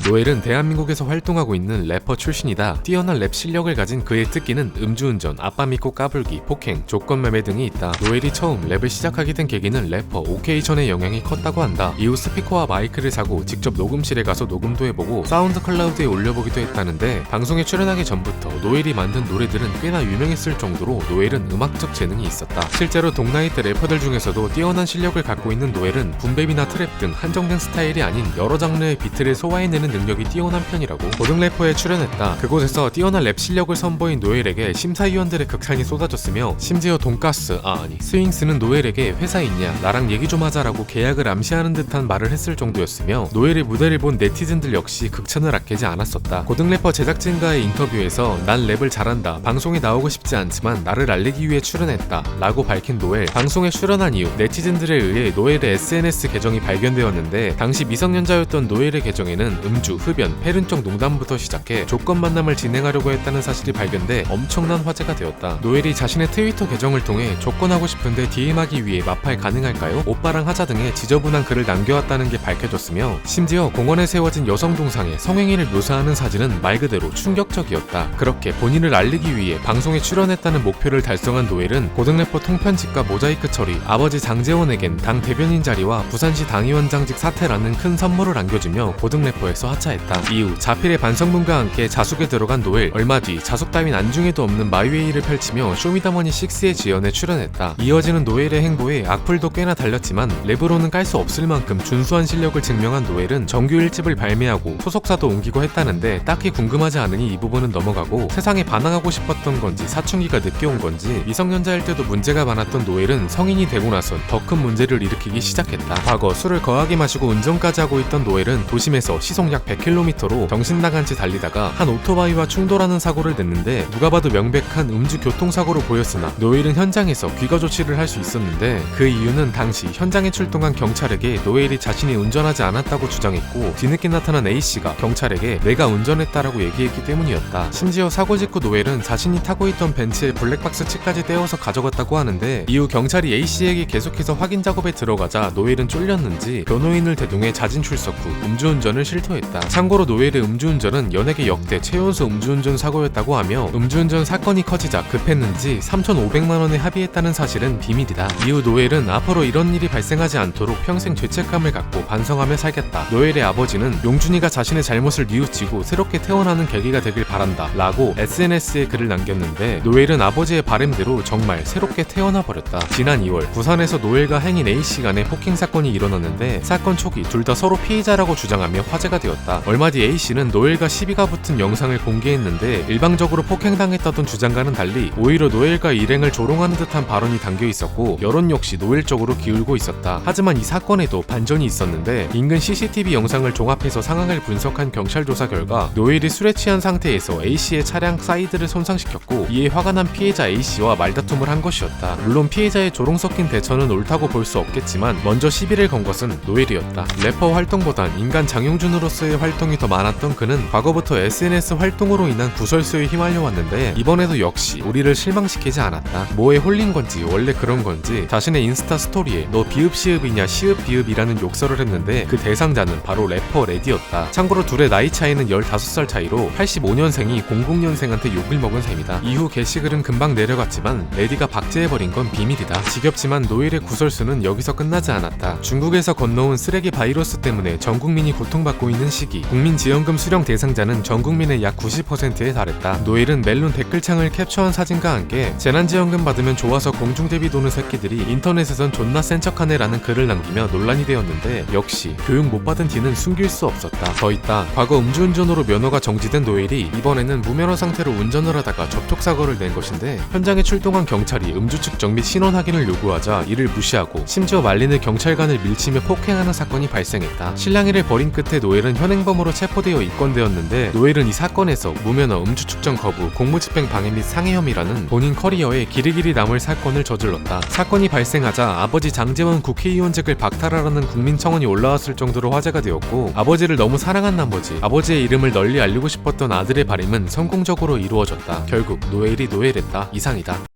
노엘은 대한민국에서 활동하고 있는 래퍼 출신이다. 뛰어난 랩 실력을 가진 그의 특기는 음주운전, 아빠 믿고 까불기, 폭행, 조건매매 등이 있다. 노엘이 처음 랩을 시작하게 된 계기는 래퍼 오케이션의 영향이 컸다고 한다. 이후 스피커와 마이크를 사고 직접 녹음실에 가서 녹음도 해보고 사운드 클라우드에 올려보기도 했다는데, 방송에 출연하기 전부터 노엘이 만든 노래들은 꽤나 유명했을 정도로 노엘은 음악적 재능이 있었다. 실제로 동나이대 래퍼들 중에서도 뛰어난 실력을 갖고 있는 노엘은 붐베이나 트랩 등 한정된 스타일이 아닌 여러 장르의 비트를 소화해내는 능력이 뛰어난 편이라고 고등래퍼에 출연했다. 그곳에서 뛰어난 랩 실력을 선보인 노엘에게 심사위원들의 극찬이 쏟아졌으며, 심지어 돈가스, 스윙스는 노엘에게 회사 있냐, 나랑 얘기 좀 하자라고 계약을 암시하는 듯한 말을 했을 정도였으며, 노엘의 무대를 본 네티즌들 역시 극찬을 아끼지 않았었다. 고등래퍼 제작진과의 인터뷰에서 난 랩을 잘한다, 방송에 나오고 싶지 않지만 나를 알리기 위해 출연했다 라고 밝힌 노엘. 방송에 출연한 이후 네티즌들에 의해 노엘의 SNS 계정이 발견되었는데, 당시 미성년자였던 노엘의 계정에는 음주, 흡연, 패륜적 농담부터 시작해 조건 만남을 진행하려고 했다는 사실이 발견돼 엄청난 화제가 되었다. 노엘이 자신의 트위터 계정을 통해 조건하고 싶은데 DM하기 위해 마팔 가능할까요? 오빠랑 하자 등의 지저분한 글을 남겨왔다는 게 밝혀졌으며, 심지어 공원에 세워진 여성 동상에 성행위를 묘사하는 사진은 말 그대로 충격적이었다. 그렇게 본인을 알리기 위해 방송에 출연했다는 목표를 달성한 노엘은 고등래퍼 통편집과 모자이크 처리, 아버지 장재원에겐 당 대변인 자리와 부산시 당위원장직 사퇴라는 큰 선물을 안겨주며 고등래퍼에서 하차했다. 이후 자필의 반성문과 함께 자숙에 들어간 노엘. 얼마 뒤 자숙 따윈 안중에도 없는 마이웨이를 펼치며 쇼미더머니 6의 지연에 출연했다. 이어지는 노엘의 행보에 악플도 꽤나 달렸지만 랩으로는 깔 수 없을 만큼 준수한 실력을 증명한 노엘은 정규 1집을 발매하고 소속사도 옮기고 했다는데, 딱히 궁금하지 않으니 이 부분은 넘어가고, 세상에 반항하고 싶었던 건지 사춘기가 늦게 온 건지 미성년자일 때도 문제가 많았던 노엘은 성인이 되고 나선 더 큰 문제를 일으키기 시작했다. 과거 술을 거하게 마시고 운전까지 하고 있던 노엘은 도심에서 시속 약 100km로 정신나간 채 달리다가 한 오토바이와 충돌하는 사고를 냈는데, 누가 봐도 명백한 음주 교통사고로 보였으나 노엘은 현장에서 귀가 조치를 할 수 있었는데, 그 이유는 당시 현장에 출동한 경찰에게 노엘이 자신이 운전하지 않았다고 주장했고, 뒤늦게 나타난 A씨가 경찰에게 내가 운전했다라고 얘기했기 때문이었다. 심지어 사고 직후 노엘은 자신이 타고 있던 벤츠에 블랙박스 칩까지 떼어서 가져갔다고 하는데, 이후 경찰이 A씨에게 계속해서 확인 작업에 들어가자 노엘은 쫄렸는지 변호인을 대동해 자진 출석 후 음주운전을 실토했다. 참고로 노엘의 음주운전은 연예계 역대 최연소 음주운전 사고였다고 하며, 음주운전 사건이 커지자 급했는지 3,500만원에 합의했다는 사실은 비밀이다. 이후 노엘은 앞으로 이런 일이 발생하지 않도록 평생 죄책감을 갖고 반성하며 살겠다. 노엘의 아버지는 용준이가 자신의 잘못을 뉘우치고 새롭게 태어나는 계기가 되길 바란다 라고 SNS에 글을 남겼는데, 노엘은 아버지의 바람대로 정말 새롭게 태어나 버렸다. 지난 2월 부산에서 노엘과 행인 A씨 간의 폭행 사건이 일어났는데, 사건 초기 둘 다 서로 피해자라고 주장하며 화제가 되었다. 얼마 뒤 A씨는 노엘과 시비가 붙은 영상을 공개했는데, 일방적으로 폭행당했다던 주장과는 달리 오히려 노엘과 일행을 조롱하는 듯한 발언이 담겨 있었고, 여론 역시 노엘 쪽으로 기울고 있었다. 하지만 이 사건에도 반전이 있었는데, 인근 CCTV 영상을 종합해서 상황을 분석한 경찰 조사 결과 노엘이 술에 취한 상태에서 A씨의 차량 사이드를 손상시켰고, 이에 화가 난 피해자 A씨와 말다툼을 한 것이었다. 물론 피해자의 조롱 섞인 대처는 옳다고 볼 수 없겠지만 먼저 시비를 건 것은 노엘이었다. 래퍼 활동보단 인간 장용준으로서의 활동이 더 많았던 그는 과거부터 SNS 활동으로 인한 구설수에 휘말려왔는데, 이번에도 역시 우리를 실망시키지 않았다. 뭐에 홀린 건지 원래 그런 건지 자신의 인스타 스토리에 너 비읍시읍이냐 시읍비읍이라는 욕설을 했는데, 그 대상자는 바로 래퍼 레디였다. 참고로 둘의 나이 차이는 15살 차이로 85년생이 00년생한테 욕을 먹은 셈이다. 이후 게시글은 금방 내려갔지만 레디가 박제해버린 건 비밀이다. 지겹지만 노엘의 구설수는 여기서 끝나지 않았다. 중국에서 건너온 쓰레기 바이러스 때문에 전 국민이 고통받고 있는 시기, 국민지원금 수령 대상자는 전 국민의 약 90%에 달했다. 노엘은 멜론 댓글창을 캡처한 사진과 함께 재난지원금 받으면 좋아서 공중대비 도는 새끼들이 인터넷에선 존나 센 척하네 라는 글을 남기며 논란이 되었는데, 역시 교육 못 받은 티는 숨길 수 없었다. 더 있다. 과거 음주운전으로 면허가 정지된 노엘이 이번에는 무면허 상태로 운전을 하다가 접촉사고를 낸 것인데, 현장에 출동한 경찰이 음주 측정 및 신원 확인을 요구하자 이를 무시하고 심지어 말리는 경찰관을 밀치며 폭행하는 사건이 발생했다. 실랑이를 벌인 끝에 노엘은 현행범으로 체포되어 입건되었는데, 노엘은 이 사건에서 무면허, 음주 측정 거부, 공무집행 방해 및 상해 혐의라는 본인 커리어에 길이길이 남을 사건을 저질렀다. 사건이 발생하자 아버지 장재원 국회의원직을 박탈하라는 국민청원이 올라왔을 정도로 화제가 되었고, 아버지를 너무 사랑한 나머지 아버지의 이름을 널리 알리고 싶었던 아들의 바람은 성공적으로 이루어졌다. 결국 노엘이 노엘했다. 이상이다.